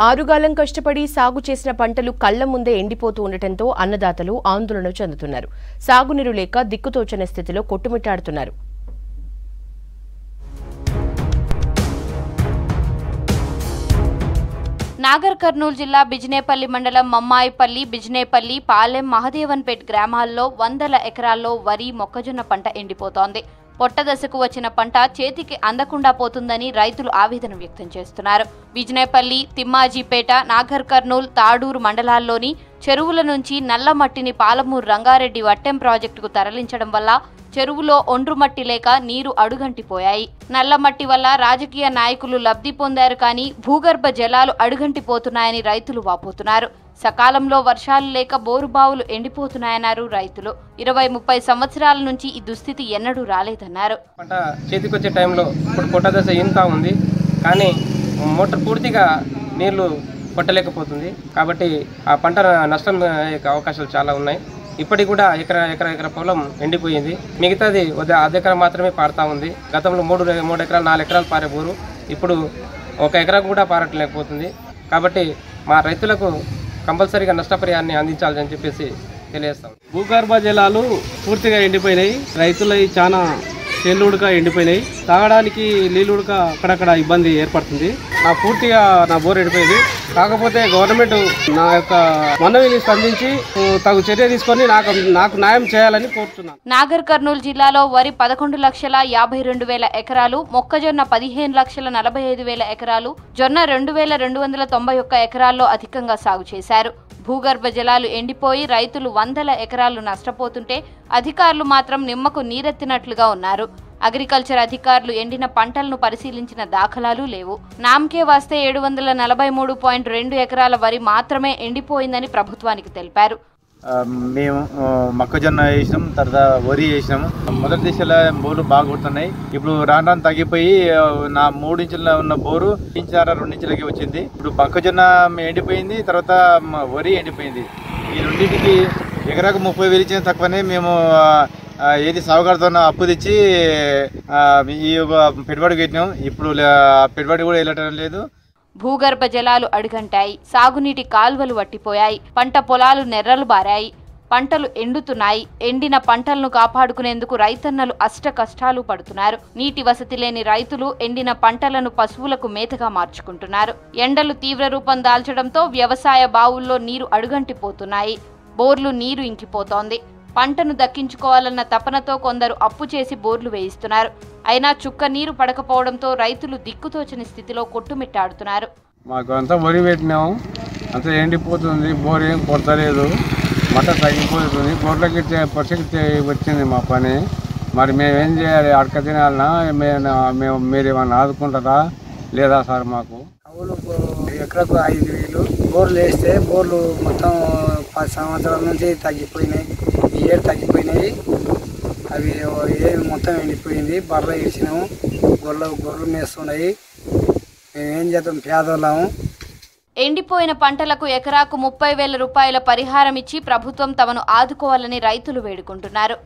ఆరుగాలం కష్టపడి సాగు చేసిన పంటలు కళ్ల ముందే ఎండిపోతూ ఉండటంతో అన్నదాతలు ఆందోళన చెందుతున్నారు. సాగునీరు లేక దిక్కుతోచని స్థితిలో కొట్టుమిట్టాడుతున్నారు. నాగర్ కర్నూలు జిల్లా బిజినేపల్లి మండలం మమ్మాయిపల్లి, బిజినేపల్లి, పాలెం, మహదేవన్పేట్ గ్రామాల్లో వందల ఎకరాల్లో వరి, మొక్కజొన్న పంట ఎండిపోతోంది. పొట్టదశకు వచ్చిన పంట చేతికి అందకుండా పోతుందని రైతులు ఆవేదన వ్యక్తం చేస్తున్నారు. బిజినేపల్లి, తిమ్మాజీపేట, నాగర్ కర్నూలు, తాడూరు మండలాల్లోని చెరువుల నుంచి నల్ల మట్టిని పాలమూరు రంగారెడ్డి వట్టెం ప్రాజెక్టుకు తరలించడం వల్ల చెరువులో ఒండ్రుమట్టి లేక నీరు అడుగంటిపోయాయి. నల్లమట్టి వల్ల రాజకీయ నాయకులు లబ్ధి పొందారు కానీ భూగర్భ జలాలు అడుగంటిపోతున్నాయని రైతులు వాపోతున్నారు. సకాలంలో వర్షాలు లేక బోరుబావులు ఎండిపోతున్నాయన్నారు రైతులు. 20-30 సంవత్సరాల నుంచి ఈ దుస్థితి ఎన్నడూ రాలేదన్నారు. పంట చేతికొచ్చే టైంలో ఇప్పుడు పొట్ట దశ ఇంత ఉంది కానీ మోటార్ పూర్తిగా నీళ్లు కొట్టలేకపోతుంది. కాబట్టి ఆ పంట నష్టం అయ్యే అవకాశాలు చాలా ఉన్నాయి. ఇప్పటికి కూడా ఎకరా పొలం ఎండిపోయింది. మిగతాది అర్ధెకరా మాత్రమే పారుతా ఉంది. గతంలో 3 ఎకరాలు 4 ఎకరాలు పారే బోరు ఇప్పుడు 1 ఎకరా కూడా పారట్లేకపోతుంది. కాబట్టి మా రైతులకు కంపల్సరీగా నష్టపరిహారాన్ని అందించాలని చెప్పేసి తెలియజేస్తాం. భూగర్భ జలాలు పూర్తిగా ఎండిపోయినాయి. రైతులవి చాలా చేళ్ళుడక ఎండిపోయినాయి. తాగడానికి నీళ్ళుడక అక్కడక్కడ ఇబ్బంది ఏర్పడుతుంది. పూర్తిగా నా బోర్ ఎండిపోయింది. కాకపోతే గవర్నమెంట్ నా యొక్క మనవిని స్పందించి తగు చర్య తీసుకొని నాకు న్యాయం చేయాలని కోరుతున్నాను. నాగర్ కర్నూలు జిల్లాలో వరి 11,52,000 ఎకరాలు, మొక్కజొన్న 15,45,000 ఎకరాలు, జొన్న 2,291 ఎకరాల్లో అధికంగా సాగు చేశారు. భూగర్భ జలాలు ఎండిపోయి రైతులు వందల ఎకరాలు నష్టపోతుంటే అధికారులు మాత్రం నిమ్మకు నీరెత్తినట్లుగా ఉన్నారు. అగ్రికల్చర్ అధికారులు ఎండిన పంటలను పరిశీలించిన దాఖలాలు లేవు. నామకే వస్తే 743.2 ఎకరాల వరి మాత్రమే ఎండిపోయిందని ప్రభుత్వానికి తెలిపారు. మేము మొక్కజొన్న వేసినాం, తర్వాత వరి వేసినాము. మొదటి దిశలో బోర్లు బాగా కొడుతున్నాయి. ఇప్పుడు రాను తగ్గిపోయి నా 3 ఇంచుల ఉన్న బోరు 2 ఇంచులకి వచ్చింది. ఇప్పుడు మొక్కజొన్న ఎండిపోయింది, తర్వాత వరి ఎండిపోయింది. ఈ రెండింటికి ఎకరాకు 30,000 ఇచ్చిన తక్కువనే మేము ఏది సాగుగారితో అప్పు తెచ్చి ఈ పెట్టుబడి పెట్టినాం. ఇప్పుడు పెట్టుబడి కూడా వెళ్ళటం లేదు. భూగర్భ జలాలు అడుగంటాయి, సాగునీటి కాల్వలు వట్టిపోయాయి, పంట పొలాలు నెర్రలు బారాయి, పంటలు ఎండుతున్నాయి. ఎండిన పంటలను కాపాడుకునేందుకు రైతన్నలు అష్ట కష్టాలు పడుతున్నారు. నీటి వసతి లేని రైతులు ఎండిన పంటలను పశువులకు మేతగా మార్చుకుంటున్నారు. ఎండలు తీవ్ర రూపం దాల్చడంతో వ్యవసాయ బావుల్లో నీరు అడుగంటిపోతున్నాయి. బోర్లు నీరు ఇంకిపోతోంది. పంటను దక్కించుకోవాలన్న తపనతో కొందరు అప్పు చేసి బోర్లు వేయిస్తున్నారు. అయినా చుక్క నీరు పడకపోవడంతో రైతులు దిక్కుతోచని స్థితిలో కొట్టుమిట్టాడుతున్నారు. మాకు అంతా వరి పెట్టినాము, అంతా ఎండిపోతుంది. బోర్ ఏం కొడతలేదు, మట్ట తగ్గిపోతుంది. బోర్లకి పరిస్థితి వచ్చింది మా పని. మరి మేమేం చేయాలి? అడక తినాలన్నా మీరు ఏమన్నా ఆదుకుంటారా లేదా సార్? మాకు ఎకరకు 5,000 బోర్లు వేస్తే బోర్లు మొత్తం 10 సంవత్సరాల నుంచి తగ్గిపోయినాయి. ఈ ఏడు తగ్గిపోయినాయి. అవి మొత్తం ఎండిపోయింది. బర్రెలు ఇచ్చినాము, గొర్రెలు మేస్తున్నాయి. మేమేం చేద్దాం? పేదోళ్ళము. ఎండిపోయిన పంటలకు ఎకరాకు 30,000 రూపాయల పరిహారం ఇచ్చి ప్రభుత్వం తమను ఆదుకోవాలని రైతులు వేడుకుంటున్నారు.